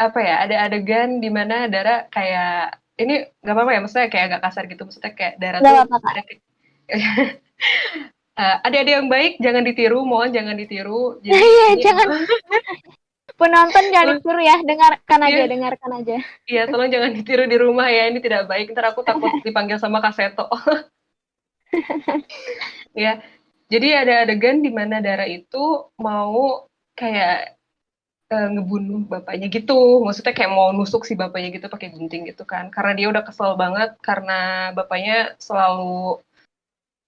apa ya, ada adegan di mana Dara kayak ini nggak apa-apa ya, maksudnya kayak agak kasar gitu, maksudnya kayak Dara Nggak tuh apa-apa, Kak. ada adik-adik yang baik jangan ditiru, mohon jangan ditiru. Jadi Iya, ini jangan emang penonton jangan tolong ditiru ya, iya, dengarkan aja. iya tolong jangan ditiru di rumah ya, ini tidak baik. Ntar aku takut dipanggil sama Kak Seto. Ya, jadi ada adegan di mana Dara itu mau kayak ngebunuh bapaknya gitu. Maksudnya kayak mau nusuk si bapaknya gitu pakai gunting gitu kan. Karena dia udah kesel banget karena bapaknya selalu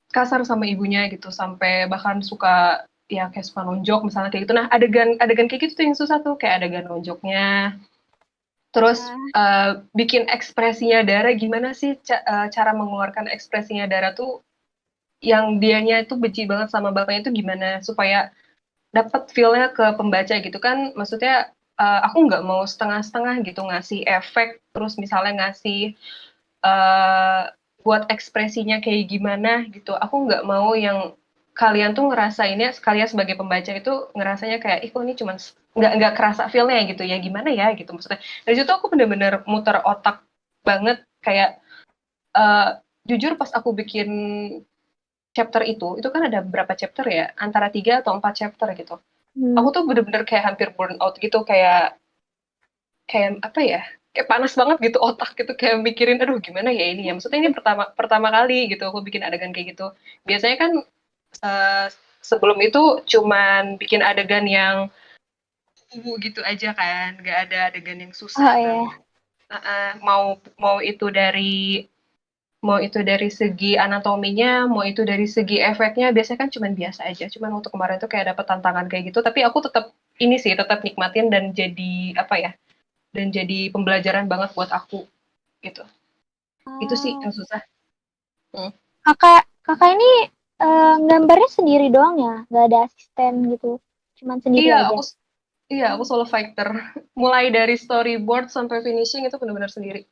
kasar sama ibunya gitu sampai bahkan suka ya kayak suka nonjok misalnya kayak gitu. Nah, adegan adegan kayak gitu tuh yang susah tuh kayak adegan nonjoknya. Terus Ah, bikin ekspresinya Dara gimana sih cara mengeluarkan ekspresinya Dara tuh yang dianya itu benci banget sama bapaknya itu gimana supaya dapat feel-nya ke pembaca gitu kan. Maksudnya aku nggak mau setengah-setengah gitu ngasih efek terus misalnya ngasih uh, buat ekspresinya kayak gimana gitu. Aku nggak mau yang kalian tuh ngerasainnya kalian sebagai pembaca itu ngerasanya kayak ih kok ini cuman nggak kerasa feelnya gitu ya gimana ya gitu maksudnya dari situ aku bener-bener muter otak banget kayak uh, jujur pas aku bikin chapter itu kan ada berapa chapter ya antara 3 atau 4 chapter gitu aku hmm. tuh bener-bener kayak hampir burn out gitu kayak kayak apa ya kayak panas banget gitu otak gitu kayak mikirin aduh gimana ya ini ya maksudnya ini pertama pertama kali gitu aku bikin adegan kayak gitu biasanya kan uh, sebelum itu cuman bikin adegan yang gitu aja kan nggak ada adegan yang susah Oh banget iya. mau mau itu dari segi anatominya mau itu dari segi efeknya biasanya kan cuman biasa aja cuman untuk kemarin tuh kayak dapet tantangan kayak gitu tapi aku tetap ini sih tetap nikmatin dan jadi apa ya dan jadi pembelajaran banget buat aku gitu. Itu sih Oh. yang susah. Hmm. Kakak kakak ini gambarnya sendiri doang ya, nggak ada asisten gitu, cuman sendiri Iya, aja. aku solo fighter. Mulai dari storyboard sampai finishing itu benar-benar sendiri.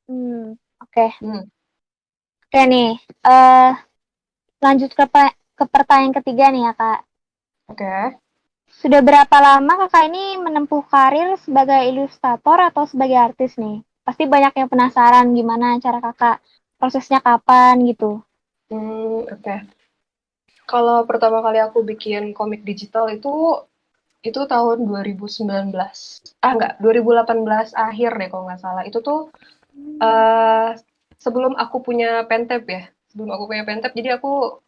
Hmm, oke. Hmm. Oke nih, eh lanjut ke pertanyaan ketiga nih ya Kak. Oke. Okay. Sudah berapa lama kakak ini menempuh karir sebagai ilustrator atau sebagai artis nih? Pasti banyak yang penasaran gimana cara kakak prosesnya kapan gitu. Oke. Okay. Kalau pertama kali aku bikin komik digital itu tahun 2019. Enggak, 2018 akhir deh kalau nggak salah. Itu tuh Hmm. eh sebelum aku punya Pentep ya. Sebelum aku punya Pentep, jadi aku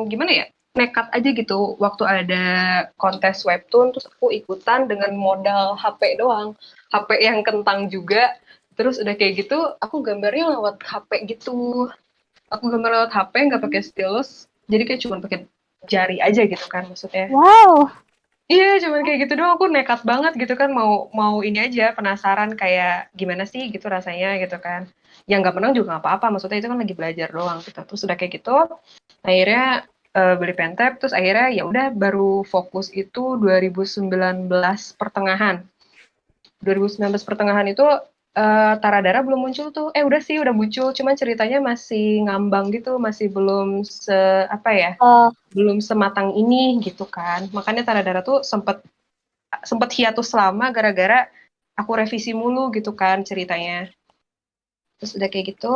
gimana ya nekat aja gitu waktu ada kontes webtoon terus aku ikutan dengan modal HP doang HP yang kentang juga terus udah kayak gitu aku gambarnya lewat HP gitu aku gambar lewat HP nggak pakai stylus jadi kayak cuma pakai jari aja gitu kan maksudnya Wow. iya cuman kayak gitu doang aku nekat banget gitu kan mau mau ini aja penasaran kayak gimana sih gitu rasanya gitu kan yang nggak menang juga nggak apa-apa maksudnya itu kan lagi belajar doang gitu terus udah kayak gitu akhirnya beli Pentep terus akhirnya ya udah baru fokus itu 2019 pertengahan 2019 pertengahan itu Taradara belum muncul tuh udah sih udah muncul cuman ceritanya masih ngambang gitu masih belum apa ya Oh, belum sematang ini gitu kan makanya Taradara tuh sempet sempet hiatus lama gara-gara aku revisi mulu gitu kan ceritanya terus udah kayak gitu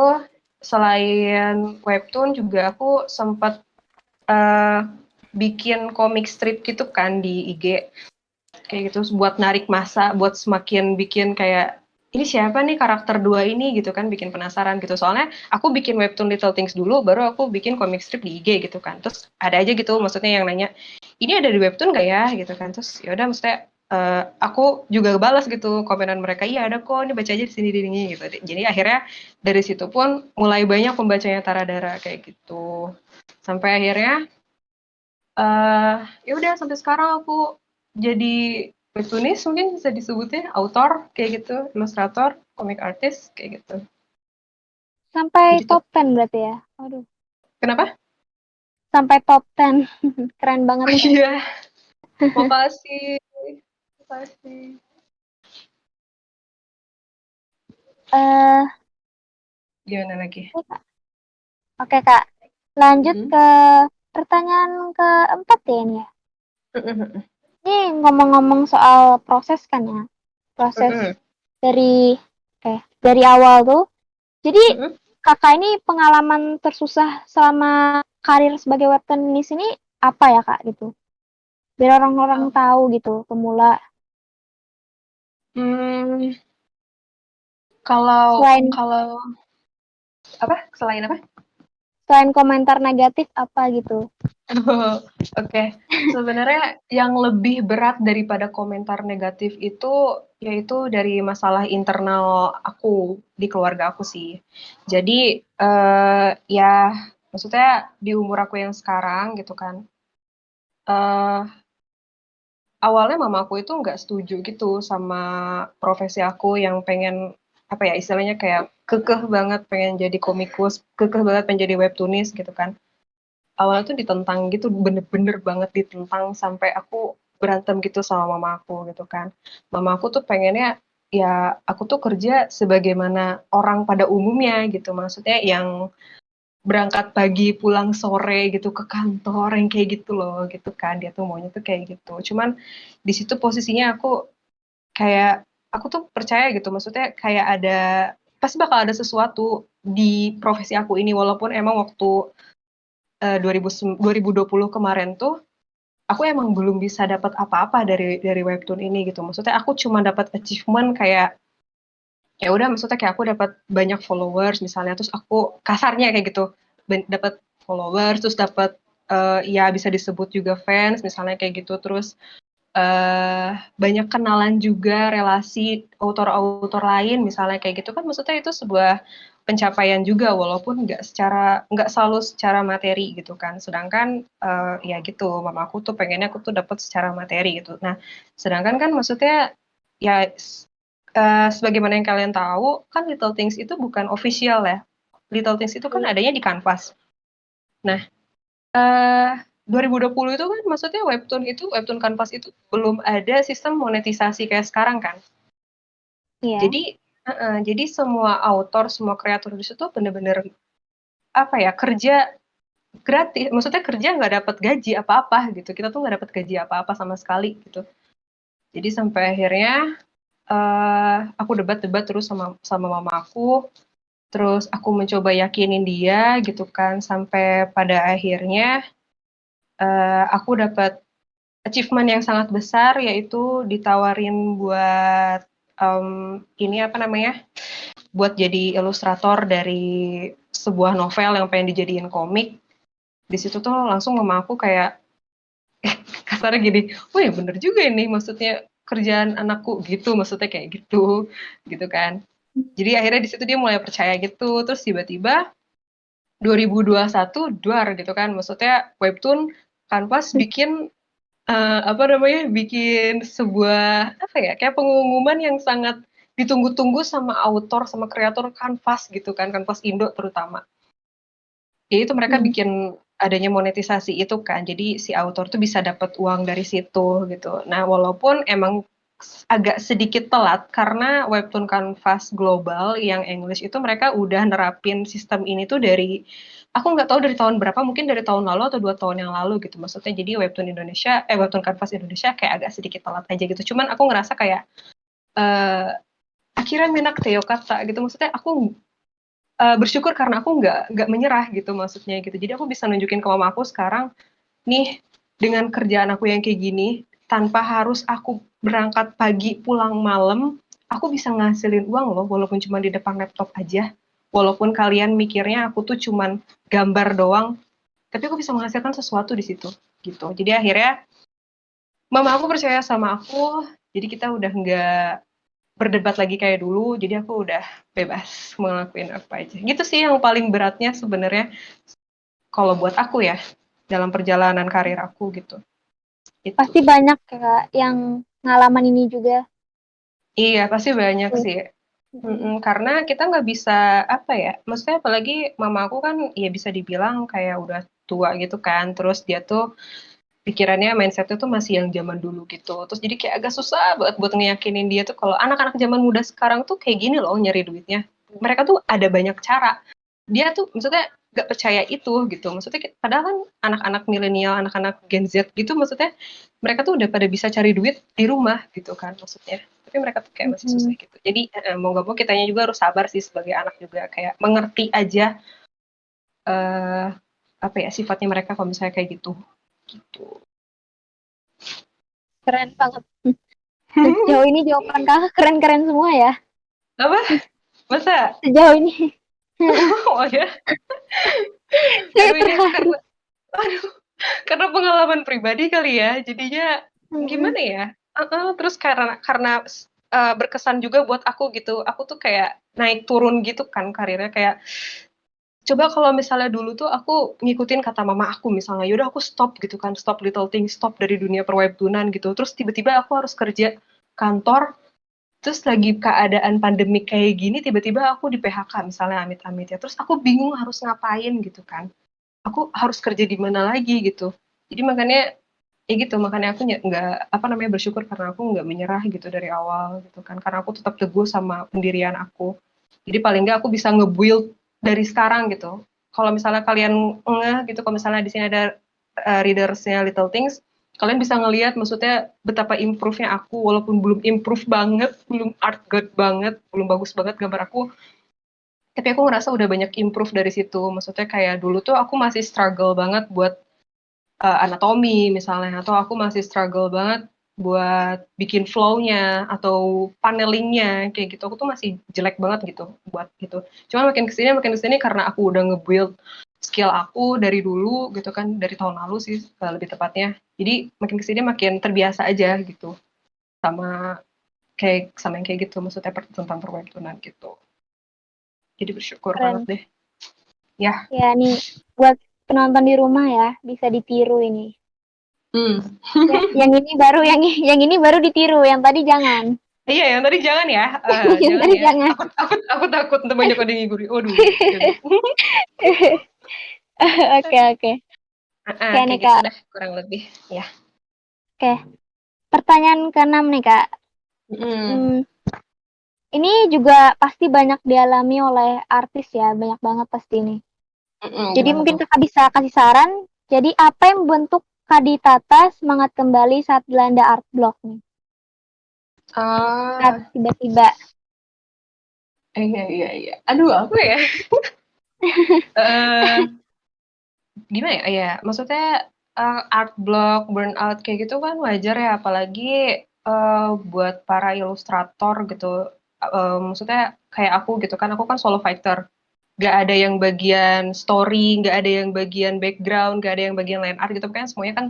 selain webtoon juga aku sempet eh, bikin komik strip gitu kan di IG kayak gitu buat narik masa buat semakin bikin kayak ini siapa nih karakter dua ini gitu kan bikin penasaran gitu soalnya aku bikin webtoon Little Things dulu baru aku bikin komik strip di IG gitu kan terus ada aja gitu maksudnya yang nanya ini ada di webtoon gak ya gitu kan terus ya udah maksudnya aku juga balas gitu komenan mereka iya ada kok ini baca aja di sini gitu jadi akhirnya dari situ pun mulai banyak pembacanya Taradara kayak gitu sampai akhirnya ya udah sampai sekarang aku jadi webtoonis mungkin bisa disebutnya autor kayak gitu, ilustrator, comic artist kayak gitu. sampai Gitu. top 10 berarti ya. Aduh, Kenapa? sampai top 10. Keren banget. Oh iya, makasih. Makasih. Eh, Gimana lagi? Oke Kak. Oke, Kak. Lanjut Mm-mm. ke pertanyaan keempat ya ini ya. Ini ngomong-ngomong soal proses kan ya. proses Mm-mm. dari awal tuh. Jadi Mm-mm. kakak ini pengalaman tersusah selama karir sebagai webtonis ini apa ya kak gitu? Biar orang-orang tahu gitu pemula. Hmm, kalau Selain kalau apa? Selain apa? selain komentar negatif apa gitu? Oh, oke. Sebenarnya yang lebih berat daripada komentar negatif itu yaitu dari masalah internal aku di keluarga aku sih. Jadi ya maksudnya di umur aku yang sekarang gitu kan. eh Awalnya mamaku itu nggak setuju gitu sama profesi aku yang pengen apa ya istilahnya kayak kekeh banget pengen jadi komikus, kekeh banget pengen jadi webtonis gitu kan. Awalnya tuh ditentang gitu, bener-bener banget ditentang sampai aku berantem gitu sama mama aku gitu kan. Mama aku tuh pengennya ya aku tuh kerja sebagaimana orang pada umumnya gitu, maksudnya yang berangkat pagi pulang sore gitu ke kantor yang kayak gitu loh gitu kan. Dia tuh maunya tuh kayak gitu. Cuman di situ posisinya aku kayak aku tuh percaya gitu, maksudnya kayak ada pasti bakal ada sesuatu di profesi aku ini walaupun emang waktu 2020 kemarin tuh aku emang belum bisa dapat apa-apa dari webtoon ini gitu. Maksudnya aku cuma dapat achievement kayak ya udah maksudnya kayak aku dapat banyak followers misalnya terus aku kasarnya kayak gitu dapat followers terus dapat ya bisa disebut juga fans misalnya kayak gitu terus banyak kenalan juga relasi autor-autor lain misalnya kayak gitu kan maksudnya itu sebuah pencapaian juga walaupun nggak selalu secara materi gitu kan sedangkan ya gitu mama aku tuh pengennya aku tuh dapat secara materi gitu nah sedangkan kan maksudnya ya sebagaimana yang kalian tahu kan Little Things itu bukan official ya Little Things itu kan adanya di Canvas nah 2020 itu kan maksudnya webtoon Canvas itu belum ada sistem monetisasi kayak sekarang kan. Iya. Jadi semua autor, semua kreator di situ bener-bener apa ya kerja gratis. Maksudnya kerja nggak dapat gaji apa-apa gitu. Kita tuh nggak dapat gaji apa-apa sama sekali gitu. Jadi sampai akhirnya aku debat-debat terus sama sama mama aku. Terus aku mencoba yakinin dia gitu kan sampai pada akhirnya aku dapat achievement yang sangat besar yaitu ditawarin buat ini apa namanya buat jadi ilustrator dari sebuah novel yang pengen dijadiin komik di situ tuh langsung mama aku kayak kasarnya gini oh ya bener juga ini maksudnya kerjaan anakku gitu maksudnya kayak gitu kan jadi akhirnya di situ dia mulai percaya gitu terus tiba-tiba 2021 duar gitu kan maksudnya webtoon Canvas bikin apa namanya, bikin sebuah apa ya, kayak pengumuman yang sangat ditunggu-tunggu sama autor, sama kreator Canvas gitu kan, Canvas Indo terutama. Ya itu mereka Hmm. bikin adanya monetisasi itu kan, jadi si autor tuh bisa dapat uang dari situ gitu. Nah walaupun emang agak sedikit telat karena webtoon Canvas global yang English itu mereka udah nerapin sistem ini tuh dari aku nggak tahu dari tahun berapa mungkin dari tahun lalu atau 2 tahun yang lalu gitu maksudnya jadi webtoon Canvas Indonesia kayak agak sedikit telat aja gitu cuman aku ngerasa kayak eh akhirnya minak Theo kata gitu maksudnya aku bersyukur karena aku nggak menyerah gitu maksudnya gitu jadi aku bisa nunjukin ke mama aku sekarang nih dengan kerjaan aku yang kayak gini tanpa harus aku berangkat pagi pulang malam aku bisa ngasilin uang loh walaupun cuma di depan laptop aja walaupun kalian mikirnya aku tuh cuman gambar doang tapi aku bisa menghasilkan sesuatu di situ gitu jadi akhirnya mama aku percaya sama aku jadi kita udah nggak berdebat lagi kayak dulu jadi aku udah bebas mau ngelakuin apa aja gitu sih yang paling beratnya sebenarnya kalau buat aku ya dalam perjalanan karir aku gitu itu. Pasti banyak ya kak yang ngalaman ini juga. Iya, pasti banyak Tuh. sih. Mm. Karena kita nggak bisa apa ya, maksudnya apalagi mama aku kan ya bisa dibilang kayak udah tua gitu kan, terus dia tuh pikirannya mindsetnya tuh masih yang zaman dulu gitu. Terus jadi kayak agak susah banget buat ngeyakinin dia tuh kalau anak-anak zaman muda sekarang tuh kayak gini loh nyari duitnya. Mereka tuh ada banyak cara. Dia tuh maksudnya nggak percaya itu gitu. Maksudnya padahal kan anak-anak milenial, anak-anak Gen Z gitu maksudnya mereka tuh udah pada bisa cari duit di rumah gitu kan maksudnya. tapi mereka tuh kayak masih susah Mm-mm. gitu. Jadi mau nggak mau kitanya juga harus sabar sih sebagai anak juga, kayak mengerti aja eh apa ya sifatnya mereka kalau misalnya kayak gitu. Gitu. Keren banget. Sejauh ini jawaban kakak keren-keren semua ya. Apa? Masa? Sejauh ini. Oh ya. Saya Aduh ini terharu. aduh, karena pengalaman pribadi kali ya. Jadinya Mm-mm. gimana ya? Terus karena berkesan juga buat aku gitu. Aku tuh kayak naik turun gitu kan karirnya, kayak coba kalau misalnya dulu tuh aku ngikutin kata mama aku misalnya, yaudah aku stop gitu kan, stop little things, stop dari dunia perwebtoonan gitu. Terus tiba-tiba aku harus kerja kantor, terus lagi keadaan pandemi kayak gini, tiba-tiba aku di PHK misalnya, amit-amit ya. Terus aku bingung harus ngapain gitu kan. Aku harus kerja di mana lagi gitu. Jadi makanya ya gitu, makanya aku nggak apa namanya bersyukur karena aku nggak menyerah gitu dari awal gitu kan. Karena aku tetap teguh sama pendirian aku. Jadi paling nggak aku bisa nge-build dari sekarang gitu. Kalau misalnya kalian gitu, kalau misalnya di sini ada readersnya Little Things, kalian bisa ngelihat maksudnya betapa improve-nya aku, walaupun belum improve banget, belum art god banget, belum bagus banget gambar aku, tapi aku ngerasa udah banyak improve dari situ. Maksudnya kayak dulu tuh aku masih struggle banget buat anatomi misalnya, atau aku masih struggle banget buat bikin flow-nya atau panelingnya kayak gitu. Aku tuh masih jelek banget gitu buat gitu. Cuma makin kesini karena aku udah nge-build skill aku dari dulu gitu kan, dari tahun lalu sih lebih tepatnya. Jadi makin kesini makin terbiasa aja gitu sama sama yang kayak gitu, maksudnya tentang perwebtoonan gitu. Jadi bersyukur banget Keren. deh. Ya. Ya nih, buat penonton di rumah ya, bisa ditiru ini. Hmm. Ya, yang ini baru ditiru, yang tadi jangan. Iya, yang tadi jangan ya, Yang jangan tadi ya. jangan. Aku takut ntar banyak ada yang ngiguri. Waduh, jangan. Oke, oke. Oke Kayak nih gitu Kak. dah kurang lebih. Ya. Oke. Pertanyaan keenam nih Kak. Hmm. Hmm, ini juga pasti banyak dialami oleh artis ya, banyak banget pasti ini. Jadi Gimana mungkin tuh? Kakak bisa kasih saran, jadi apa yang membentuk Kak Ditata semangat kembali saat dilanda art block nih? Saat Ah, tiba-tiba. iya iya iya. Aduh, apa ya? Eh, gimana ya? Ya, maksudnya art block, burnout kayak gitu kan wajar ya, apalagi buat para ilustrator gitu. Maksudnya kayak aku gitu kan, aku kan solo fighter. Gak ada yang bagian story, gak ada yang bagian background, gak ada yang bagian line art gitu kan, semuanya kan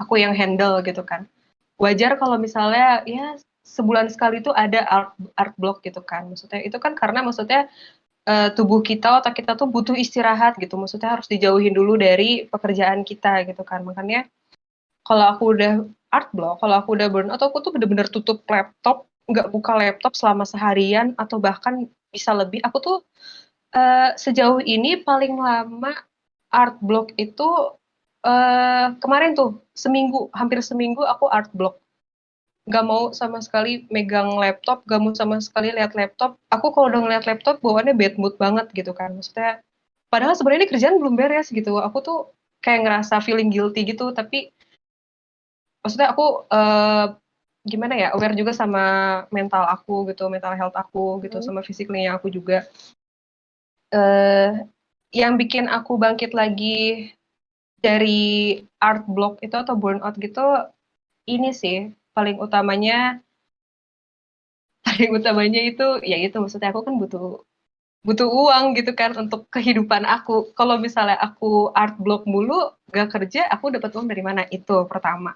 aku yang handle gitu kan. Wajar kalau misalnya ya sebulan sekali tuh ada art block gitu kan. Maksudnya itu kan karena maksudnya tubuh kita, otak kita tuh butuh istirahat gitu. Maksudnya harus dijauhin dulu dari pekerjaan kita gitu kan. Makanya kalau aku udah art block, kalau aku udah burn out, aku tuh bener-bener tutup laptop, nggak buka laptop selama seharian atau bahkan bisa lebih. Aku tuh sejauh ini paling lama art block itu kemarin tuh seminggu, hampir seminggu aku art block. Gak mau sama sekali megang laptop, gak mau sama sekali lihat laptop. Aku kalau udah ngeliat laptop bawaannya bad mood banget gitu kan. Maksudnya, padahal sebenarnya ini kerjaan belum beres gitu. Aku tuh kayak ngerasa feeling guilty gitu, tapi maksudnya aku gimana ya, aware juga sama mental aku gitu, mental health aku gitu, Hmm. sama fisiknya aku juga. Eh, yang bikin aku bangkit lagi dari art block itu atau burnout gitu, ini sih paling utamanya paling utamanya itu ya itu, maksudnya aku kan butuh butuh uang gitu kan untuk kehidupan aku. Kalau misalnya aku art block mulu gak kerja, aku dapat uang dari mana? Itu pertama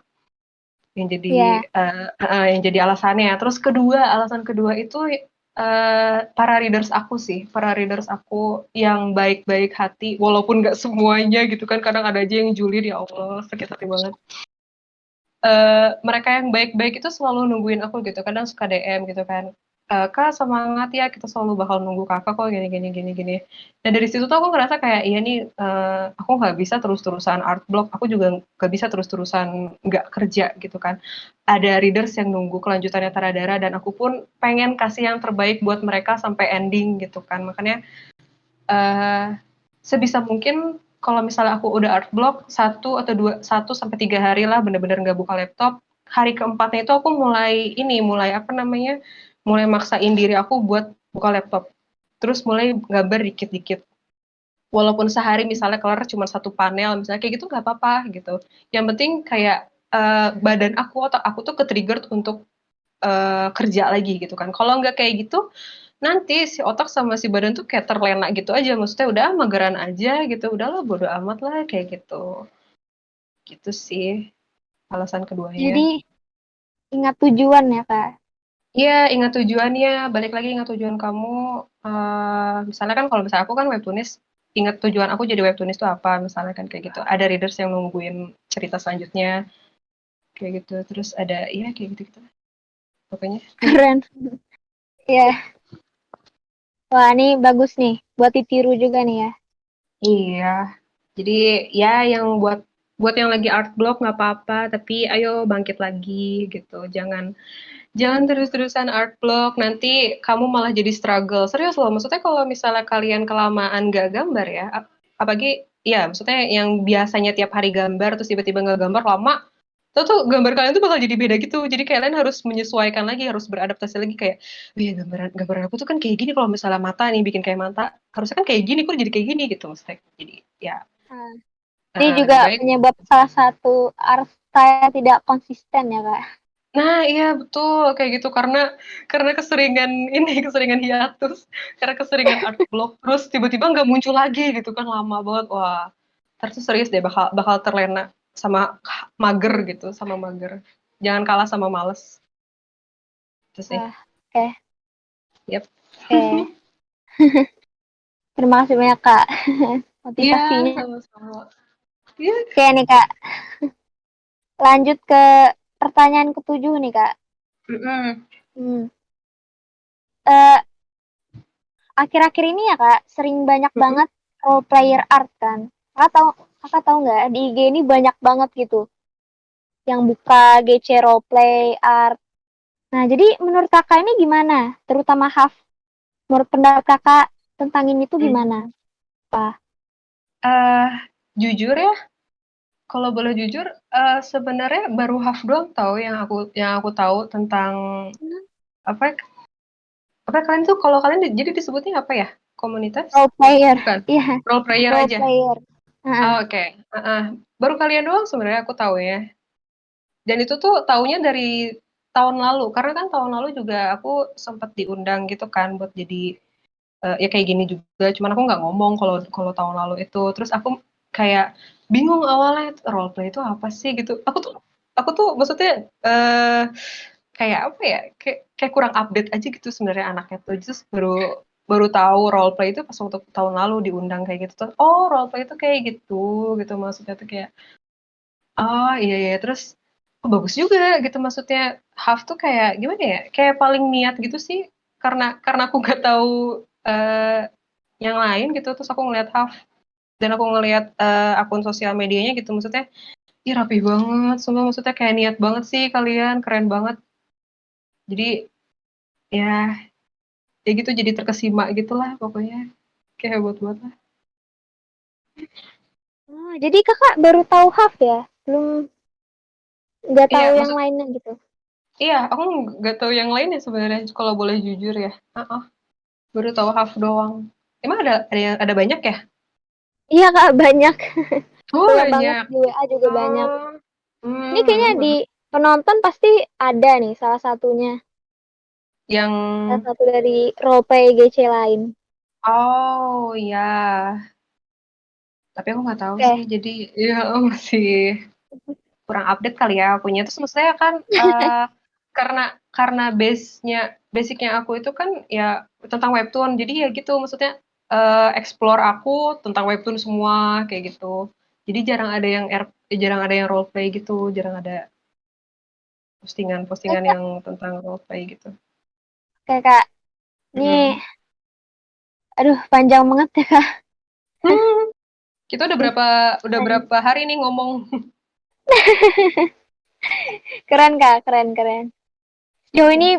yang jadi Ya, yang jadi alasannya. Terus alasan kedua itu para readers aku sih, para readers aku yang baik-baik hati, walaupun nggak semuanya gitu kan, kadang ada aja yang julid, ya Allah sakit hati banget. Mereka yang baik-baik itu selalu nungguin aku gitu, kadang suka DM gitu kan, Kak semangat ya, kita selalu bakal nunggu kakak kok gini gini gini gini. Dan dari situ tuh aku ngerasa kayak iya nih, aku nggak bisa terus-terusan art block, aku juga nggak bisa terus-terusan nggak kerja gitu kan. Ada readers yang nunggu kelanjutannya Taradara, dan aku pun pengen kasih yang terbaik buat mereka sampai ending gitu kan. Makanya uh, sebisa mungkin kalau misalnya aku udah art block 1 atau 2, 1 sampai 3 hari lah bener-bener nggak buka laptop, hari keempatnya itu aku mulai mulai maksain diri aku buat buka laptop. Terus mulai gambar dikit-dikit. Walaupun sehari misalnya kelar cuma satu panel, misalnya kayak gitu nggak apa-apa gitu. Yang penting kayak badan aku, otak aku tuh ke-trigger untuk kerja lagi gitu kan. Kalau nggak kayak gitu, nanti si otak sama si badan tuh kayak terlena gitu aja. Maksudnya udah mageran aja gitu, udahlah bodo amat lah kayak gitu. Gitu sih alasan keduanya. Jadi ingat tujuan ya, Kak. Iya, ingat tujuannya. Balik lagi ingat tujuan kamu. Misalnya kan kalau misalnya aku kan webtoonis, ingat tujuan aku jadi webtoonis itu apa? Misalnya kan kayak gitu. Ada readers yang nungguin cerita selanjutnya, kayak gitu. Terus ada, iya kayak gitu-gitu. Pokoknya. Keren. Ya, wah ini bagus nih buat ditiru juga nih ya. Iya. Jadi ya yang buat buat yang lagi art block nggak apa-apa, tapi ayo bangkit lagi gitu. Jangan Jangan terus-terusan art block, nanti kamu malah jadi struggle. Serius loh, maksudnya kalau misalnya kalian kelamaan gak gambar ya, apalagi ya maksudnya yang biasanya tiap hari gambar terus tiba-tiba nggak gambar lama, tuh gambar kalian tuh bakal jadi beda gitu. Jadi kalian harus menyesuaikan lagi, harus beradaptasi lagi kayak, iya gambaran aku tuh kan kayak gini kalau misalnya mata nih bikin kayak mata, harusnya kan kayak gini, kok jadi kayak gini gitu maksudnya. Jadi ya, Nah, ini lebih juga baik. penyebab salah satu art saya tidak konsisten ya, Kak. Nah, iya betul kayak gitu karena keseringan ini keseringan hiatus, karena keseringan art block terus tiba-tiba nggak muncul lagi gitu kan lama banget. Wah, terus serius deh bakal bakal terlena sama mager Hmm. gitu, sama mager. Jangan kalah sama males. Itu sih. Wah, oke, Yap. oke. Terima kasih banyak, Kak. Iya, Motivasinya. sama-sama. Iya. Oke nih, Kak. Lanjut ke pertanyaan ketujuh nih, Kak. Mm-mm. Hmm. Eh, Akhir-akhir ini ya, Kak, sering banyak Mm-mm. banget role player art kan. Kakak tahu nggak di IG ini banyak banget gitu yang buka GC roleplay art. Nah, jadi menurut kakak ini gimana? Terutama Haf, menurut pendapat kakak tentang ini tuh Mm. gimana? Pak? Eh, jujur ya, kalau boleh jujur, sebenarnya baru half doang tahu yang aku tahu tentang apa Apa kalian tuh kalau kalian jadi disebutnya apa ya? Komunitas? Role player, Bukan. iya, Role player role aja. player. Oh, Heeh. oke. Heeh. Baru kalian doang sebenarnya aku tahu ya. Dan itu tuh taunya dari tahun lalu. Karena kan tahun lalu juga aku sempat diundang gitu kan buat jadi ya kayak gini juga. Cuman aku nggak ngomong kalau kalau tahun lalu itu. Terus aku kayak bingung awalnya role play itu apa sih gitu. Aku tuh maksudnya kayak apa ya? Kayak kurang update aja gitu sebenarnya anaknya tuh. Terus baru baru tahu role play itu pas untuk tahun lalu diundang kayak gitu tuh. Oh, role play itu kayak gitu gitu maksudnya tuh kayak oh iya iya terus oh, bagus juga gitu maksudnya Half tuh kayak gimana ya? Kayak paling niat gitu sih karena aku nggak tahu eh, yang lain gitu terus aku ngeliat Half dan aku ngeliat akun sosial medianya gitu maksudnya ih rapi banget semua maksudnya kayak niat banget sih kalian keren banget jadi ya ya gitu jadi terkesima gitulah pokoknya kayak hebat banget lah. Oh, jadi kakak baru tahu Haf ya? Belum nggak Iya tahu yang maksud lainnya gitu. iya aku nggak tahu yang lain ya sebenarnya kalau boleh jujur ya. Baru tahu Half doang. Emang ada banyak ya? Iya kak, banyak. Oh Banyak banget banyak. di WA juga banyak. Oh. Ini kayaknya Hmm. di penonton pasti ada nih salah satunya. Yang Salah satu dari roleplay GC lain. oh ya, tapi aku nggak tahu sih. Oke. Jadi ya masih kurang update kali ya akunya. Terus maksudnya kan karena karena basicnya aku itu kan ya tentang webtoon. Jadi ya gitu maksudnya explore aku tentang webtoon semua kayak gitu. Jadi jarang ada yang role play gitu, jarang ada Oke postingan-postingan kak. yang tentang role play gitu. Oke kak. Ini, Mm. aduh panjang banget ya kak. Hmm, kita Nih, udah berapa hari nih ngomong. keren kak, keren keren. Sejauh ini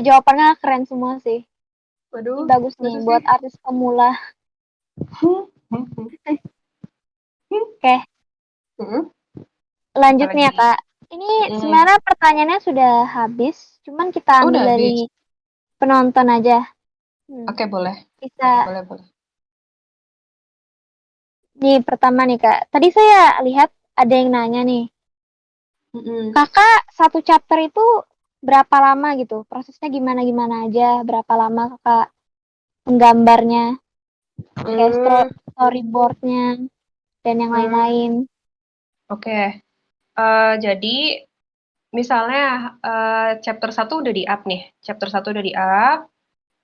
jawabannya keren semua sih. Ini Waduh, bagus nih masa sih? buat artis pemula. Hmm, hmm, hmm, hmm, Oke, hmm. lanjut nih ya Apalagi? kak. Ini Mm. sebenarnya pertanyaannya sudah habis, cuman kita ambil Udah dari habis. penonton aja. Oke, boleh. Bisa. Boleh. Nih, pertama nih, Kak. Tadi saya lihat ada yang nanya nih. Mm-mm. Kakak satu chapter itu berapa lama gitu? Prosesnya gimana-gimana aja? Berapa lama kakak menggambarnya? Kayak Hmm, storyboardnya dan yang hmm, lain-lain. oke. Jadi misalnya chapter satu udah di-up nih. Chapter satu udah di-up.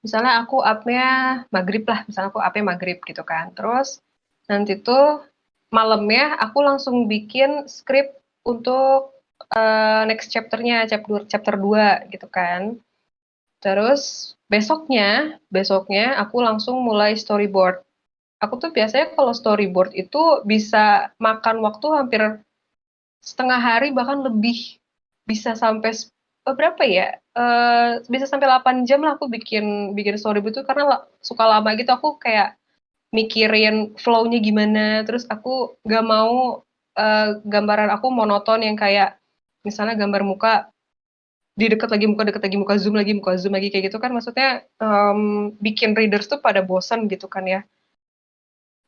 Misalnya aku up-nya maghrib lah. Misalnya aku up-nya maghrib gitu kan. Terus nanti tuh malamnya aku langsung bikin skrip untuk next chapter-nya, chapter 2 gitu kan. Terus besoknya aku langsung mulai storyboard. Aku tuh biasanya kalau storyboard itu bisa makan waktu hampir setengah hari bahkan lebih, bisa sampai berapa ya? Bisa sampai 8 jam lah aku bikin bikin storyboard itu karena suka lama gitu. Aku kayak mikirin flow-nya gimana. Terus aku gak mau gambaran aku monoton yang kayak misalnya gambar muka di deket lagi muka zoom lagi kayak gitu kan, maksudnya bikin readers tuh pada bosan gitu kan ya.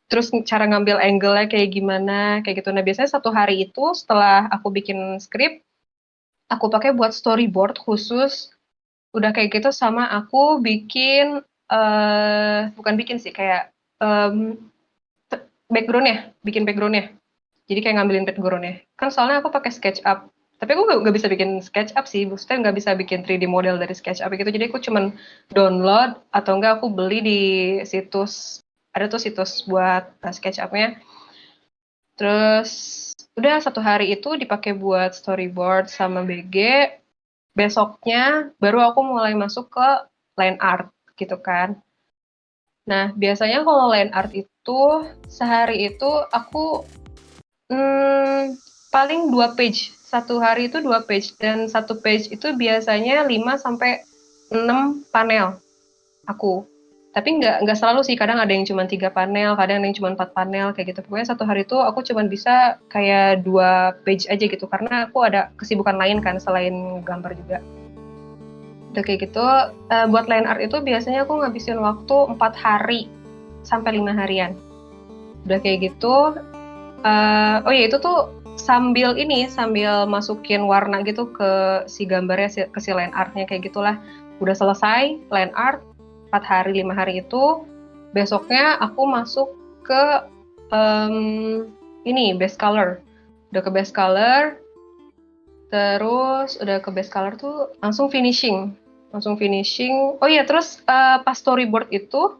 Terus cara ngambil angle-nya kayak gimana, kayak gitu. Nah, biasanya satu hari itu setelah aku bikin skrip, aku pakai buat storyboard khusus. Udah kayak gitu sama aku bikin, bukan bikin sih, kayak em, background-nya, bikin background-nya. Jadi kayak ngambilin background-nya. Kan soalnya aku pakai SketchUp. Tapi aku nggak bisa bikin SketchUp sih, maksudnya nggak bisa bikin 3D model dari SketchUp gitu. Jadi aku cuman download atau enggak aku beli di situs, ada tuh situs buat SketchUp-nya. Terus udah satu hari itu dipakai buat storyboard sama BG. Besoknya baru aku mulai masuk ke line art gitu kan. Nah, biasanya kalau line art itu sehari itu aku paling 2 page. Satu hari itu 2 page dan satu page itu biasanya 5 sampai 6 panel aku. Tapi nggak selalu sih, kadang ada yang cuma 3 panel, kadang ada yang cuma 4 panel kayak gitu. Pokoknya satu hari itu aku cuma bisa kayak 2 page aja gitu karena aku ada kesibukan lain kan selain gambar juga. Udah kayak gitu, buat line art itu biasanya aku ngabisin waktu 4 hari sampai 5 harian. Udah kayak gitu, oh ya itu tuh sambil masukin warna gitu ke si gambarnya, ke si line artnya kayak gitulah. Udah selesai line art 4 hari 5 hari itu, besoknya aku masuk ke ini base color. Udah ke base color, terus udah ke base color tuh langsung finishing. Oh iya, terus pas storyboard itu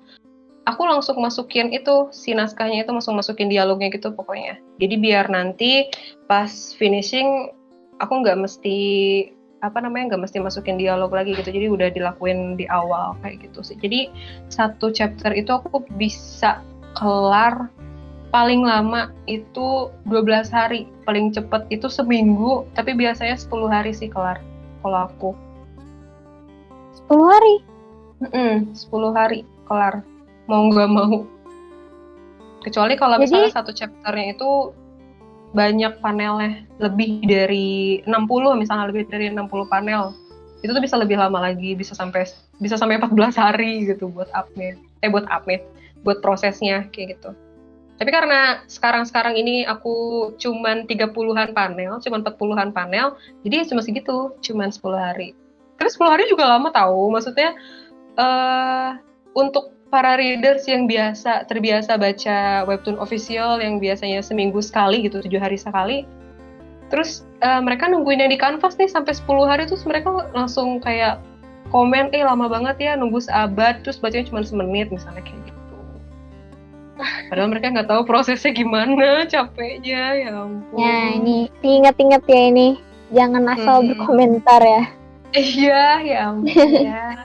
aku langsung masukin itu si naskahnya, itu langsung masukin dialognya gitu pokoknya. Jadi biar nanti pas finishing aku nggak mesti masukin dialog lagi gitu. Jadi udah dilakuin di awal kayak gitu sih. Jadi satu chapter itu aku bisa kelar paling lama itu 12 hari, paling cepet itu seminggu, tapi biasanya 10 hari sih kelar kalau aku. 10 hari? 10 hari kelar, mau nggak mau. Kecuali kalau Jadi, misalnya satu chapternya itu banyak panelnya, lebih dari 60 misalnya, lebih dari 60 panel. Itu tuh bisa lebih lama lagi, bisa sampai 14 hari gitu buat prosesnya kayak gitu. Tapi karena sekarang ini aku cuman 30-an panel, cuman 40-an panel, jadi cuma segitu, cuman 10 hari. Tapi 10 hari juga lama tahu, maksudnya eh untuk para readers yang terbiasa baca webtoon official yang biasanya seminggu sekali gitu, 7 hari sekali, terus mereka nungguin yang di kanvas nih sampai 10 hari, terus mereka langsung kayak komen, lama banget ya nunggu seabad, terus bacanya cuma semenit misalnya kayak gitu. Padahal mereka nggak tahu prosesnya gimana, capeknya, ya ampun. ya ini diingat-ingat ya ini. Jangan asal berkomentar ya. Iya, ya ampun ya.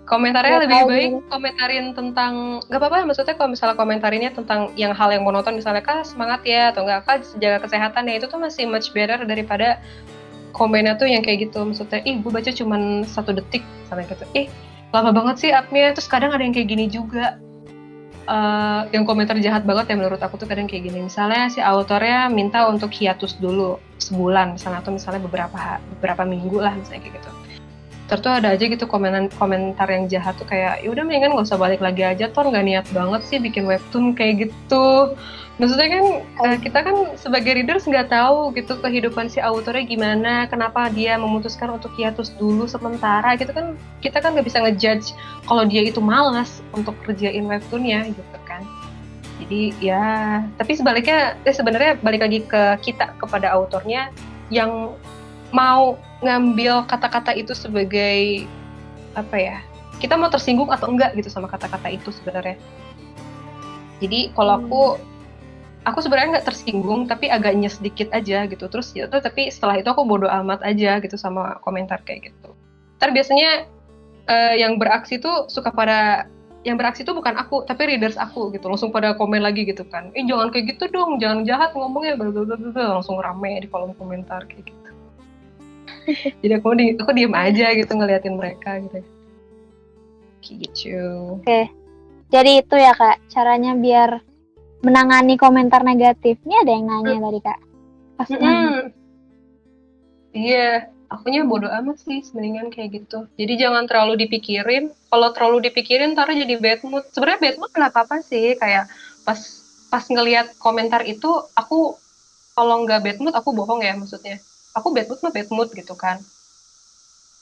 Komentarnya Nggak lebih tahu baik gimana. komentarin tentang, nggak apa-apa, maksudnya kalau misalnya komentarinnya tentang yang hal yang monoton, misalnya Kak semangat ya, atau enggak Kak jaga kesehatan ya, itu tuh masih much better daripada komennya tuh yang kayak gitu. Maksudnya, gue baca cuman 1 detik, misalnya gitu. Lama banget sih up-nya, terus kadang ada yang kayak gini juga. yang komentar jahat banget ya menurut aku tuh kadang kayak gini. Misalnya si autornya minta untuk hiatus dulu sebulan misalnya, atau misalnya beberapa minggu lah misalnya kayak gitu. Terus tuh ada aja gitu komentar yang jahat tuh kayak, ya udah mendingan nggak usah balik lagi aja, toh nggak niat banget sih bikin webtoon kayak gitu. Maksudnya kan kita kan sebagai readers nggak tahu gitu kehidupan si autornya gimana, kenapa dia memutuskan untuk hiatus dulu sementara gitu kan. Kita kan nggak bisa ngejudge kalau dia itu malas untuk kerjain webtoonnya gitu kan. Jadi ya, tapi sebaliknya sebenarnya balik lagi ke kita, kepada autornya yang mau ngambil kata-kata itu sebagai apa ya, kita mau tersinggung atau enggak gitu sama kata-kata itu sebenarnya. Jadi kalau aku sebenarnya nggak tersinggung tapi agak nyes sedikit aja gitu, terus ya tapi setelah itu aku bodo amat aja gitu sama komentar kayak gitu. Ntar biasanya yang beraksi tuh bukan aku tapi readers aku gitu, langsung pada komen lagi gitu kan, jangan kayak gitu dong, jangan jahat ngomongnya, langsung rame di kolom komentar kayak gitu. Jadi aku diem aja gitu ngeliatin mereka gitu. Oke. Jadi itu ya Kak, caranya biar menangani komentar negatif. Ini ada yang nanya tadi Kak. Iya, akunya bodo amat sih mendingan kayak gitu. Jadi jangan terlalu dipikirin. Kalau terlalu dipikirin ntar jadi bad mood. Sebenarnya bad mood nggak apa-apa sih, kayak pas ngelihat komentar itu aku kalau nggak bad mood aku bohong ya, maksudnya. Aku bad mood mah bad mood gitu kan.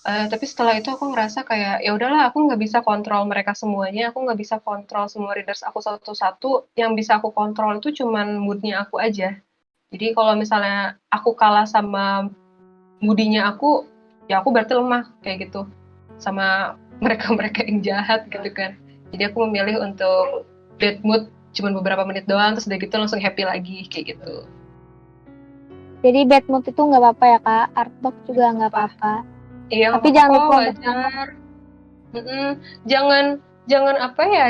Tapi setelah itu aku ngerasa kayak ya udahlah, aku nggak bisa kontrol mereka semuanya, aku nggak bisa kontrol semua readers aku satu-satu. Yang bisa aku kontrol itu cuman moodnya aku aja. Jadi kalau misalnya aku kalah sama moodinya aku, ya aku berarti lemah kayak gitu sama mereka-mereka yang jahat gitu kan. Jadi aku memilih untuk bad mood cuman beberapa menit doang, terus udah gitu langsung happy lagi kayak gitu. Jadi bad mood itu nggak apa-apa ya Kak, artbox juga nggak apa-apa. Iya, tapi jangan lupa untuk wajar. Jangan apa ya,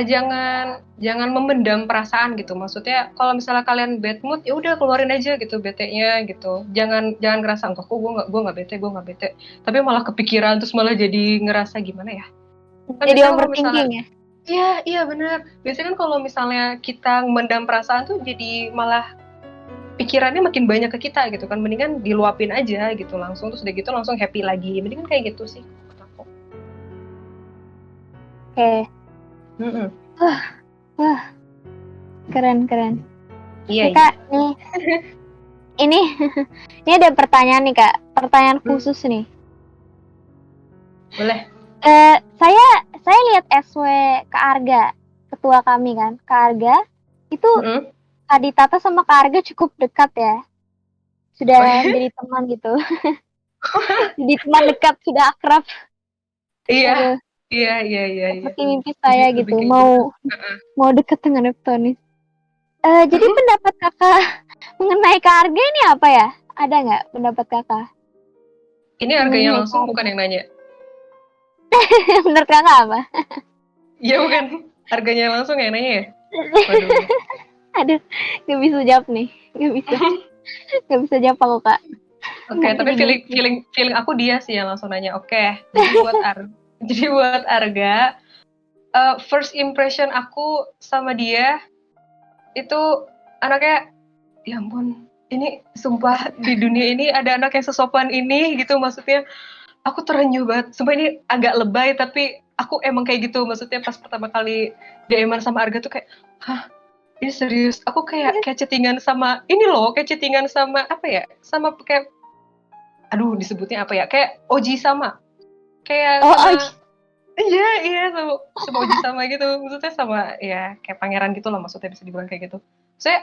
jangan memendam perasaan gitu. Maksudnya kalau misalnya kalian bad mood, ya udah keluarin aja gitu bete-nya gitu. Jangan ngerasa enggak, kok gue nggak bete. Tapi malah kepikiran terus malah jadi ngerasa gimana ya? Kan jadi biasanya kalau misalnya, overthinking ya. iya benar. Biasanya kan kalau misalnya kita memendam perasaan tuh jadi malah pikirannya makin banyak ke kita gitu kan. Mendingan diluapin aja gitu langsung, terus udah gitu langsung happy lagi. Mendingan kayak gitu sih. Oke. Wah, keren. Iya. Kak, nih ini ada pertanyaan nih Kak, pertanyaan khusus nih. Boleh. Saya lihat SW Kak Arga, ketua kami kan, Kak Arga itu Kak Ditata sama Kak Arga cukup dekat ya, sudah menjadi teman gitu. Jadi teman dekat, sudah akrab. Iya. Seperti mimpi saya gitu, mau dekat dengan Neptunis. Jadi pendapat Kakak mengenai Kak Arga ini apa ya? Ada nggak pendapat Kakak? Ini Arganya langsung bukan yang nanya. Menurut Kakak apa? Iya bukan, Arganya langsung yang nanya ya? Aduh, nggak bisa jawab nih, nggak bisa jawab aku Kak. Oke, tapi feeling aku dia sih yang langsung nanya. Oke, jadi buat Arga, first impression aku sama dia itu anaknya, ya ampun, ini sumpah di dunia ini ada anak yang sesopan ini gitu, maksudnya aku terenyuh banget. Sumpah ini agak lebay tapi aku emang kayak gitu, maksudnya pas pertama kali DM-an sama Arga tuh kayak, hah, ini serius? Aku kayak chattingan sama ini loh, kayak chattingan sama apa ya? Sama kayak, aduh disebutnya apa ya? Kayak Oji sama. Kayak iya sama Oji sama gitu. Maksudnya sama ya kayak pangeran gitu lah, maksudnya bisa dibilang kayak gitu.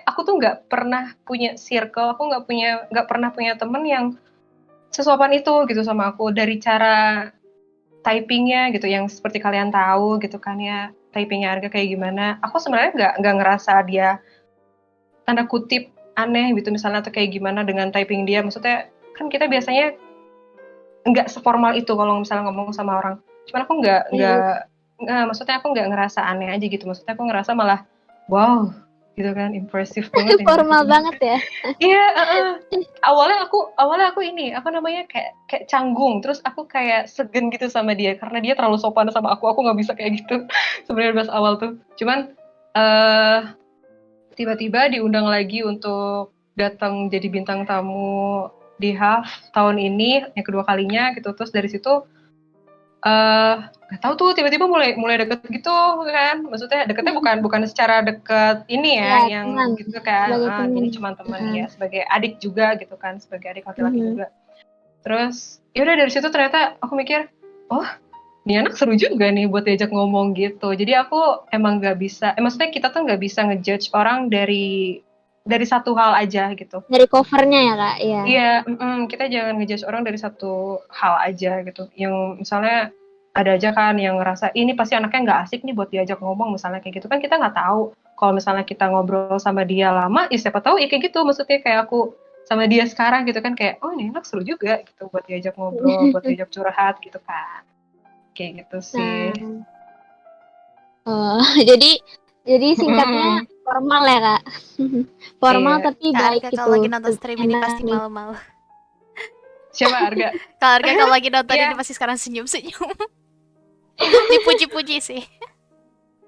Aku tuh nggak pernah punya circle, aku nggak pernah punya temen yang sesopan itu gitu sama aku, dari cara typingnya gitu yang seperti kalian tahu gitu kan ya, typingnya Arga kayak gimana. Aku sebenarnya nggak ngerasa dia tanda kutip aneh gitu misalnya, atau kayak gimana dengan typing dia. Maksudnya kan kita biasanya nggak seformal itu kalau misalnya ngomong sama orang. Cuman aku maksudnya aku nggak ngerasa aneh aja gitu. Maksudnya aku ngerasa malah wow gitu kan, impresif banget. Formal banget ya. Iya, awalnya aku ini apa namanya, kayak canggung, terus aku kayak segen gitu sama dia karena dia terlalu sopan sama aku nggak bisa kayak gitu sebenarnya pas awal tuh. Cuman eh tiba-tiba diundang lagi untuk datang jadi bintang tamu di HAF tahun ini yang kedua kalinya gitu. Terus dari situ nggak tahu tuh tiba-tiba mulai deket gitu kan, maksudnya deketnya bukan secara deket ini ya, Ya, yang teman. gitu kan, Sebagai teman. jadi cuma teman ya, sebagai adik juga gitu kan, sebagai adik laki-laki Mhm. juga. Terus ya udah dari situ ternyata aku mikir, oh ini anak seru juga nih buat diajak ngomong gitu. Jadi aku emang nggak bisa, maksudnya kita tuh nggak bisa ngejudge orang dari satu hal aja gitu. Dari covernya ya Kak, iya. Iya, kita jangan ngejudge orang dari satu hal aja gitu. Yang misalnya ada aja kan yang ngerasa ini pasti anaknya nggak asik nih buat diajak ngomong misalnya kayak gitu kan, kita nggak tahu. Kalau misalnya kita ngobrol sama dia lama, ya siapa tahu ya kayak gitu. Maksudnya kayak aku sama dia sekarang gitu kan, kayak oh ini anak seru juga gitu buat diajak ngobrol, buat diajak curhat gitu kan. Kayak gitu sih. Nah, jadi singkatnya formal ya Kak. Formal Iya. tapi Kak baik Arga gitu. kalau lagi nonton stream ini Enak pasti nih. malu-malu. Siapa Arga? Kak Arga kalau lagi nonton Iya. ini pasti sekarang senyum-senyum. Dipuji-puji sih.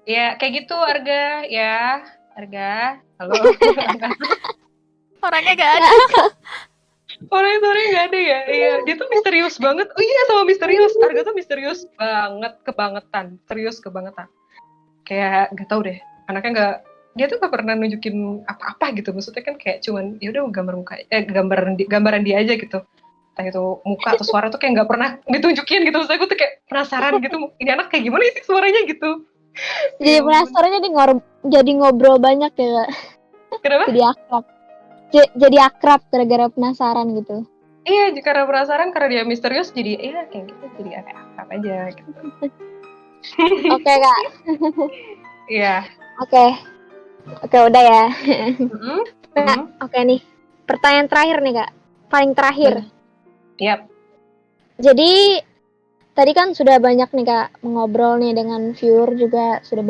Ya kayak gitu Arga ya. Arga, halo. Orangnya gak ada. Orang-orangnya nggak ada ya. Iya, dia tuh misterius banget. Oh iya, sama misterius. Arga tuh misterius banget, kebangetan. Serius kebangetan. Kayak nggak tahu deh. Anaknya nggak, dia tuh nggak pernah nunjukin apa-apa gitu. Maksudnya kan kayak cuman ya udah gambar muka, gambaran dia aja gitu. Entah itu muka atau suara tuh kayak nggak pernah ditunjukin gitu. Maksudnya gue tuh kayak penasaran gitu. Ini anak kayak gimana sih suaranya gitu. Jadi penasaran jadi ngobrol banyak ya Kak. Kenapa? Jadi akrab. Jadi akrab gara-gara penasaran gitu. Iya, karena penasaran, karena dia misterius, jadi iya kayak gitu, jadi agak akrab aja gitu. Oke Kak. Iya. Oke udah ya. Nah, Oke nih. Pertanyaan terakhir nih Kak. Paling terakhir. Yap. Jadi tadi kan sudah banyak nih Kak mengobrol nih dengan viewer juga sudah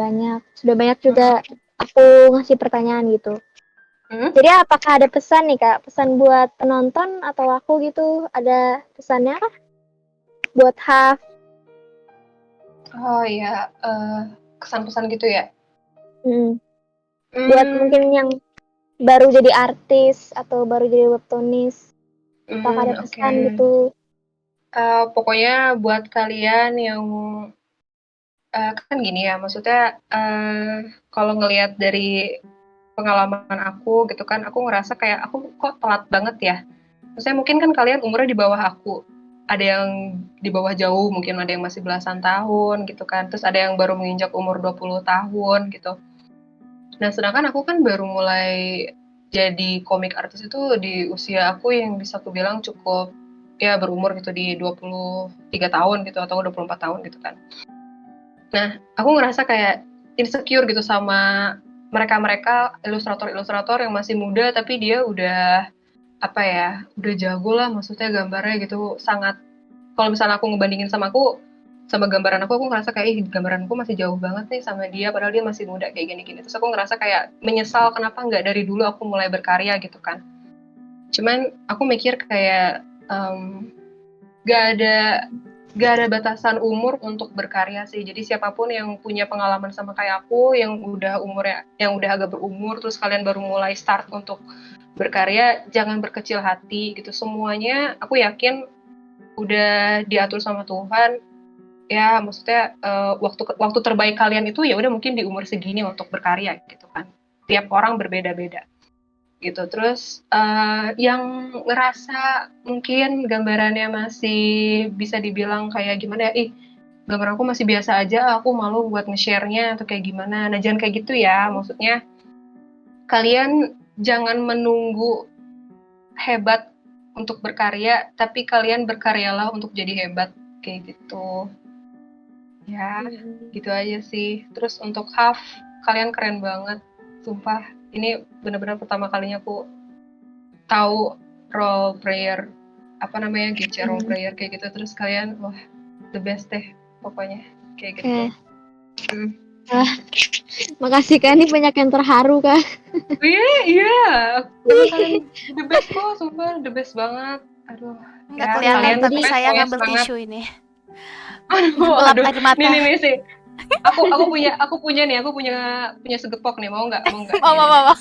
banyak juga aku ngasih pertanyaan gitu. Jadi apakah ada pesan nih Kak, pesan buat penonton atau aku gitu, ada pesannya kah? Buat HAF? Oh iya, kesan-pesan gitu ya. Buat mungkin yang baru jadi artis atau baru jadi webtonis, apakah ada pesan gitu? Pokoknya buat kalian yang kan gini ya, maksudnya kalau ngelihat dari pengalaman aku gitu kan, aku ngerasa kayak aku kok telat banget ya. Maksudnya mungkin kan kalian umurnya di bawah aku, ada yang di bawah jauh, mungkin ada yang masih belasan tahun gitu kan, terus ada yang baru menginjak umur 20 tahun gitu. Nah sedangkan aku kan baru mulai jadi komik artis itu di usia aku yang bisa aku bilang cukup ya berumur gitu, di 23 tahun gitu atau 24 tahun gitu kan. Nah aku ngerasa kayak insecure gitu sama mereka-mereka ilustrator-ilustrator yang masih muda tapi dia udah apa ya, udah jago lah, maksudnya gambarnya gitu sangat, kalau misalnya aku ngebandingin sama gambaran aku ngerasa kayak gambaranku masih jauh banget nih sama dia, padahal dia masih muda kayak gini-gini. Terus aku ngerasa kayak menyesal kenapa nggak dari dulu aku mulai berkarya gitu kan. Cuman aku mikir kayak nggak ada batasan umur untuk berkarya sih. Jadi siapapun yang punya pengalaman sama kayak aku, yang udah agak berumur, terus kalian baru mulai start untuk berkarya, jangan berkecil hati gitu. Semuanya aku yakin udah diatur sama Tuhan. Ya maksudnya waktu terbaik kalian itu ya udah mungkin di umur segini untuk berkarya gitu kan. Tiap orang berbeda-beda gitu. Terus yang ngerasa mungkin gambarannya masih bisa dibilang kayak gimana ya, gambar aku masih biasa aja, aku malu buat nge-share-nya atau kayak gimana. Nah jangan kayak gitu ya, maksudnya kalian jangan menunggu hebat untuk berkarya, tapi kalian berkaryalah untuk jadi hebat kayak gitu. Ya, gitu aja sih. Terus untuk HAF, kalian keren banget, sumpah. Ini benar-benar pertama kalinya aku tahu role player, apa namanya, GC role player kayak gitu. Terus kalian, wah, the best deh, pokoknya kayak gitu. Makasih Kak, ini banyak yang terharu Kak. Iya, kalian the best kok, sumpah the best banget. Aduh, nggak ya, kelihatan kalian tapi tapi saya pokoknya ngambil semangat. tisu ini. Aduh, Gelap air mata. Nih sih. Aku punya nih, aku punya segepok nih, mau nggak? Mau nggak? Mau.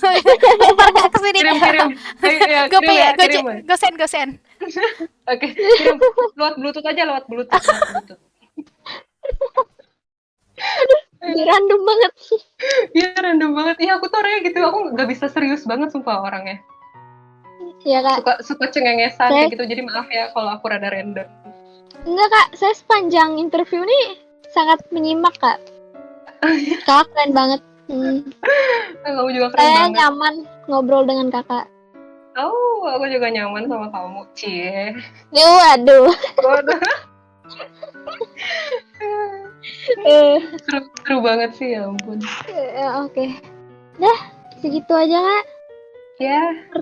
Lempar ke sini. Kirim. Ayo, ya, GoPay kirim ya, ya, kirim ya. gosen. Oke, kirim lewat Bluetooth aja, lewat Bluetooth. Jadi random banget. Iya, random banget. Iya, aku tuh orangnya gitu. Aku nggak bisa serius banget sumpah orangnya. Ya Kak. Suka cengengesan kayak gitu. Jadi maaf ya kalau aku rada random. Enggak Kak, saya sepanjang interview nih sangat menyimak Kak. Kakak keren banget. Kamu juga keren Saya banget. nyaman ngobrol dengan kakak. Oh, aku juga nyaman sama kamu. Cie. Waduh. Waduh. Seru banget sih, ya ampun. Oke. Dah, segitu aja Kak. Ya,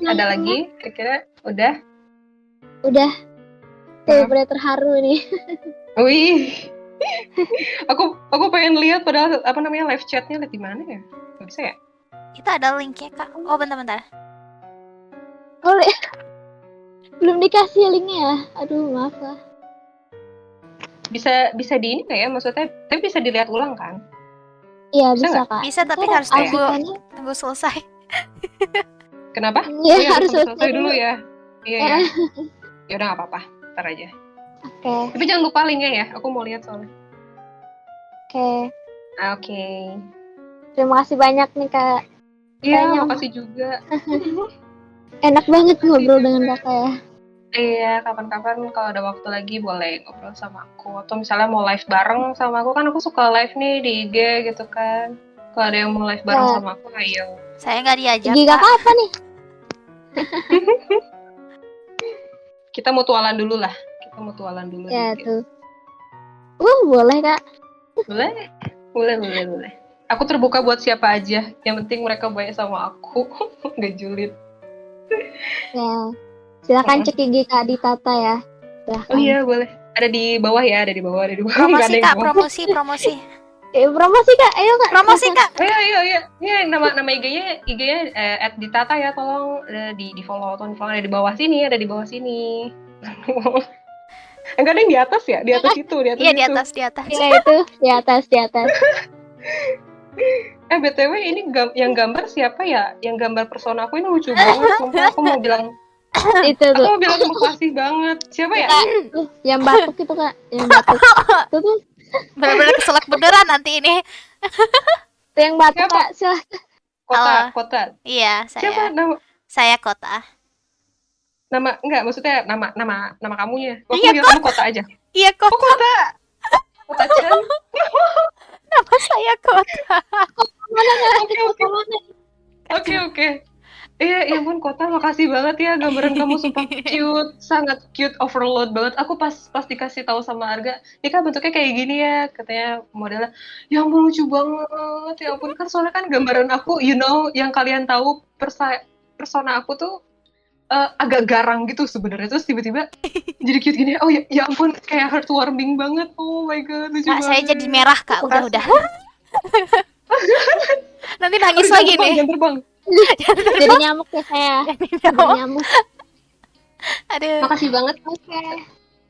ada lagi? Kira-kira udah? Udah. Tuh, pada terharu nih. Wih. aku pengen lihat padahal apa namanya live chatnya lihat di mana ya? Gak bisa ya? Kita ada linknya Kak. Oh bentar. Oleh. Belum dikasih linknya ya. Aduh, maaf lah. Bisa di ini nggak ya? Maksudnya, tapi bisa dilihat ulang kan? Iya, Bisa bisa nggak? Kak. Bisa tapi Ntar harus tunggu arsikannya- selesai. Kenapa? Iya, Oh, ya, harus selesai selesai dulu dulu. ya. Iya ya. Ya udah nggak apa-apa. Ntar aja. Oke. Tapi jangan lupa linknya ya. Aku mau lihat soalnya. Oke. Oke. Terima kasih banyak nih Kak. Iya, Kayaknya- makasih juga. Enak banget ngobrol dengan kakak ya. Iya, kapan-kapan kalau ada waktu lagi boleh ngobrol sama aku. Atau misalnya mau live bareng sama aku, kan aku suka live nih di IG gitu kan. Kalau ada yang mau live bareng Ya. sama aku, ayo. Saya nggak diajak Gigi Kak. kakak apa nih? Kita mutualan dulu lah. Kita mutualan dulu. Ya di IG. tuh. Boleh Kak. Boleh? Boleh. Aku terbuka buat siapa aja. Yang penting mereka baik sama aku. Nggak julid. Ya. Silakan cek IG Kak di Tata ya. Silahkan. Oh iya, boleh. Ada di bawah ya, ada di bawah. Nggak Promosi ada yang Kak, di bawah. promosi. Promosi Kak, ayo Kak. Promosi Kak. Oh, iya. Iya, nama IG-nya @ditata ya, tolong di follow atau di follow, ada di bawah sini. Enggak ada yang di atas ya? Di atas itu, di atas Iya itu. di atas. Ya itu di atas. BTW ini yang gambar siapa ya? Yang gambar persona aku ini lucu banget. Sumpah, aku mau bilang Itu tuh. makasih banget. Siapa ya? Tuh, yang batuk itu Kak, yang batuk. Itu tuh Bener-bener keselak beneran nanti ini. yang batuk Siapa? Kak. Silahkan. Kota. Iya, Siapa saya. Saya Kota. Nama enggak, maksudnya nama kamunya. Aku Iya, bilang kamu Kota aja. Iya Oh, Kota. Kota. Kota Chan. Nama saya Kota. Oke. Iya, ya ampun Kota, makasih banget ya, gambaran kamu sumpah cute, sangat cute, overload banget. Aku pas dikasih tahu sama Arga, ini kan bentuknya kayak gini ya, katanya modelnya. Ya ampun lucu banget, ya ampun, kan soalnya kan gambaran aku, yang kalian tahu persona aku tuh agak garang gitu sebenarnya, terus tiba-tiba jadi cute gini. Oh ya ampun, kayak heartwarming banget. Oh my god, lucu Kak, banget. saya jadi merah Kak, udah. Nanti nangis Jangan lagi terbang, nih. jangan terbang. Jadi nyamuk ya saya. Jadi nyamuk. Aduh. Makasih banget. Oke.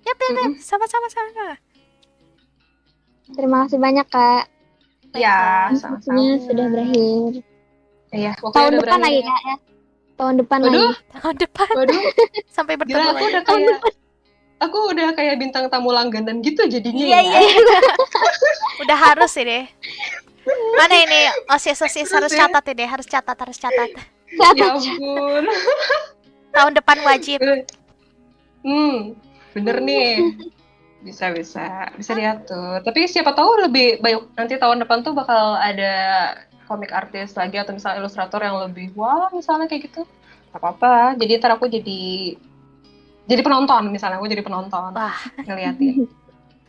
Ya, sama-sama. Terima kasih banyak Kak. Ya, Waktunya sama-sama. sudah berakhir. Iya, waktunya Tahun udah depan berakhir. lagi Kak ya. Tahun depan Waduh. lagi. Tahun depan Waduh, sampai gila, bertemu lagi. aku udah kayak bintang tamu langganan gitu jadinya. Iya. Udah harus ini. Mana ini OSIS harus catat ini, harus catat. Ya ampun. Tahun depan wajib. Bener nih. Bisa diatur. Tapi siapa tahu lebih baik nanti tahun depan tuh bakal ada komik artis lagi atau misalnya ilustrator yang lebih wah misalnya kayak gitu. Gak apa-apa. Jadi ntar aku jadi penonton misalnya, aku jadi penonton. Wah. Ngeliatin.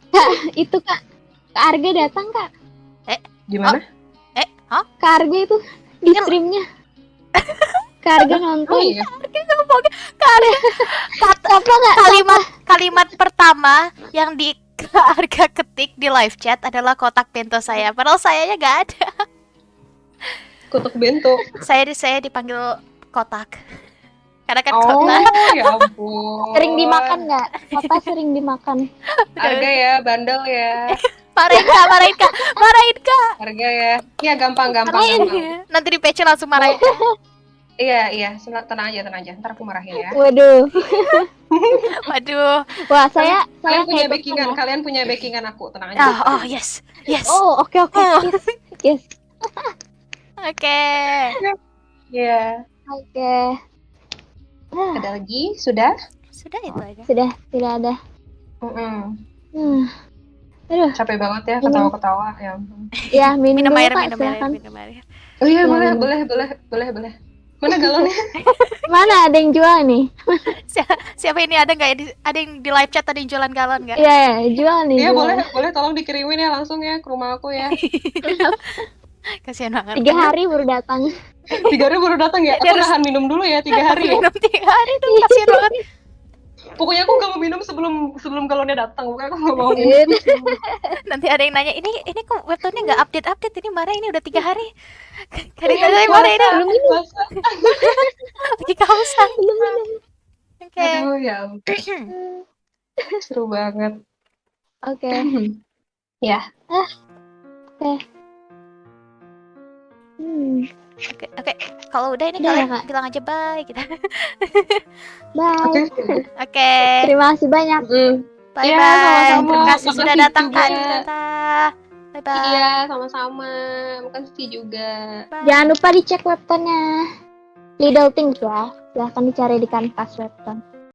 Kak, itu Kak Arga datang Kak. Gimana? Kak Arga itu di streamnya. Kak Arga nonton. Oh iya. Kalimat pertama yang di Arga ketik di live chat adalah kotak bento saya. Padahal sayanya nggak ada. Kotak bento. Saya dipanggil kotak. Karena kan Oh, kotak. ya ampun. Sering dimakan nggak? Apa sering dimakan? Harga ya, bandel ya. Marahin Kak, marahin Kak, marahin Kak. Harga ya. Iya, gampang. Nanti di PC langsung marahin Kak. Iya. Tenang aja. Ntar aku marahin ya. Waduh. Waduh. Wah, saya Kalian punya kayak backingan, teman ya. kalian punya backingan aku, tenang aja. Oh, yes. Oh, oke. Yes. Oke. Iya. Oke. Ada lagi? Sudah? Sudah itu aja. Sudah, tidak ada. Aduh, Capek banget ya ketawa-ketawa ya. ampun. ya minum Minum dulu, air, Kak, minum air, silakan. minum air. Oh iya, Ya, boleh. Mana galonnya? Mana ada yang jual nih? Siapa ini, ada nggak ada yang di live chat, ada yang jualan galon nggak? Iya, jual nih. Iya, jual. boleh tolong dikirimin ya langsung ya ke rumah aku ya. Kasihan banget. 3 hari baru datang. 3 hari baru datang ya. Aku nahan minum dulu ya 3 hari ya. Minum 3 hari tuh, kasihan banget. Pokoknya aku gak mau minum sebelum galonnya datang. Pokoknya aku gak mau minum. Nanti ada yang nanya, ini kok webtoonnya nggak update, ini marah, ini udah 3 hari. Kadang-kadang yang marah ini Belum puasa. lagi kausan. Oke. Aduh ya ampun. Seru banget. Oke. Ya. Oke. Kalau udah ini Udah ya, kalian Kak? bilang aja bye gitu. Bye. Oke. Terima kasih banyak. Bye Iya, bye. sama-sama. Terima kasih sudah Makasih datang Kak juga. Dinata. Bye bye. Iya, sama-sama. Makasih juga. Bye. Jangan lupa dicek webtoonnya. Little Things ya. Silahkan dicari di kanvas webtoon.